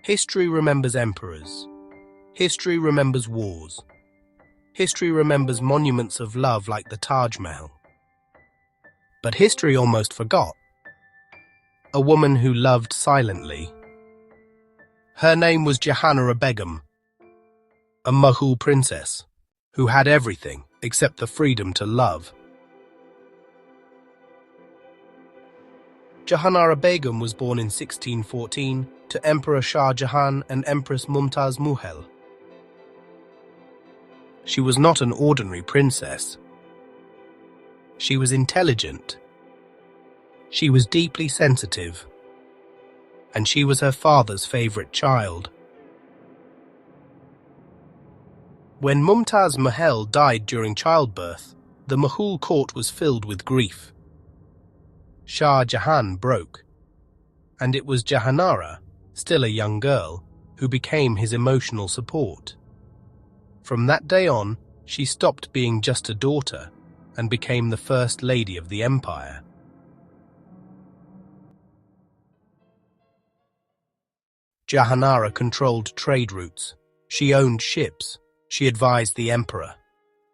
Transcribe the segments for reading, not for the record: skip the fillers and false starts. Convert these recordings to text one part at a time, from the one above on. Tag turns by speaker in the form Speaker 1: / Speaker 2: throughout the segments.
Speaker 1: History remembers emperors. History remembers wars. History remembers monuments of love like the Taj Mahal. But history almost forgot a woman who loved silently. Her name was Jahanara Begum, a Mughal princess who had everything except the freedom to love. Jahanara Begum was born in 1614 to Emperor Shah Jahan and Empress Mumtaz Mughal. She was not an ordinary princess. She was intelligent. She was deeply sensitive. And she was her father's favorite child. When Mumtaz Mahal died during childbirth, the Mughal court was filled with grief. Shah Jahan broke, and it was Jahanara, still a young girl, who became his emotional support. From that day on, she stopped being just a daughter and became the first lady of the empire. Jahanara controlled trade routes. She owned ships. She advised the emperor.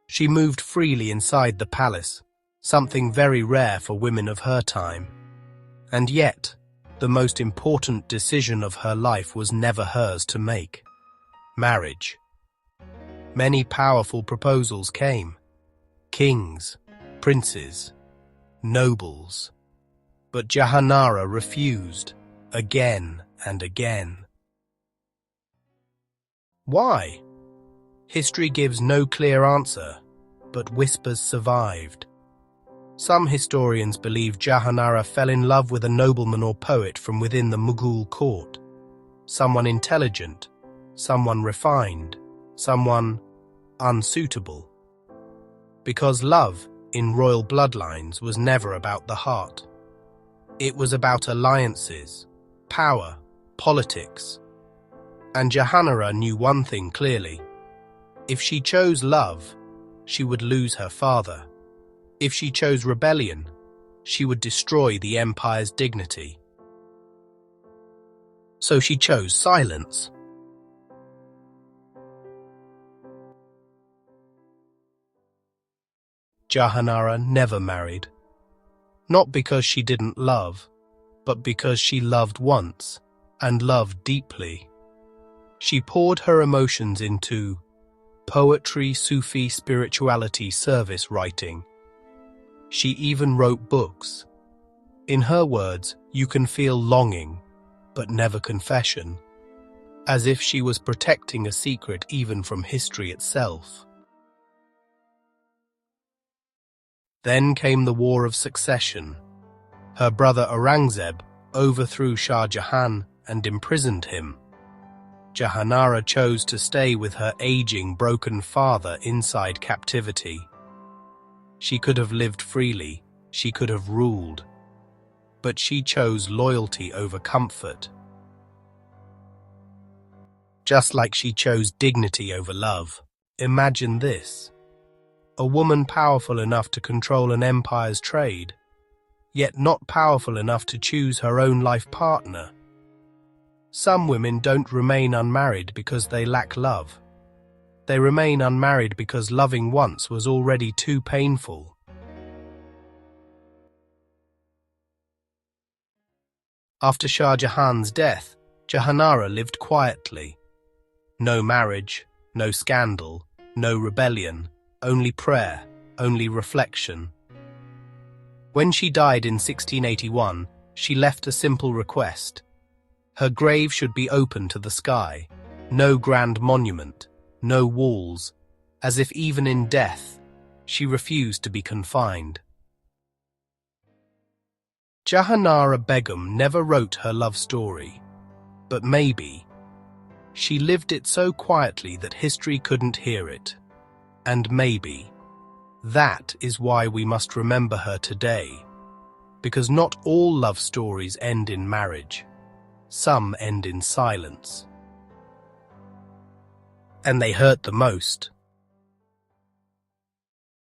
Speaker 1: She moved freely inside the palace, something very rare for women of her time. And yet, the most important decision of her life was never hers to make: marriage. Many powerful proposals came: kings, princes, nobles. But Jahanara refused, again and again. Why? History gives no clear answer, but whispers survived. Some historians believe Jahanara fell in love with a nobleman or poet from within the Mughal court. Someone intelligent, someone refined, someone unsuitable. Because love in royal bloodlines was never about the heart. It was about alliances, power, politics. And Jahanara knew one thing clearly: if she chose love, she would lose her father. If she chose rebellion, she would destroy the empire's dignity. So she chose silence. Jahanara never married. Not because she didn't love, but because she loved once, and loved deeply. She poured her emotions into poetry, Sufi spirituality, service writing. She even wrote books. In her words, you can feel longing, but never confession, as if she was protecting a secret even from history itself. Then came the War of Succession. Her brother Aurangzeb overthrew Shah Jahan and imprisoned him. Jahanara chose to stay with her aging, broken father inside captivity. She could have lived freely, she could have ruled, but she chose loyalty over comfort. Just like she chose dignity over love. Imagine this: a woman powerful enough to control an empire's trade, yet not powerful enough to choose her own life partner. Some women don't remain unmarried because they lack love. They remain unmarried because loving once was already too painful. After Shah Jahan's death, Jahanara lived quietly. No marriage, no scandal, no rebellion, only prayer, only reflection. When she died in 1681, she left a simple request. Her grave should be open to the sky, no grand monument, no walls, as if even in death, she refused to be confined. Jahanara Begum never wrote her love story, but maybe she lived it so quietly that history couldn't hear it. And maybe that is why we must remember her today, because not all love stories end in marriage. Some end in silence. And they hurt the most.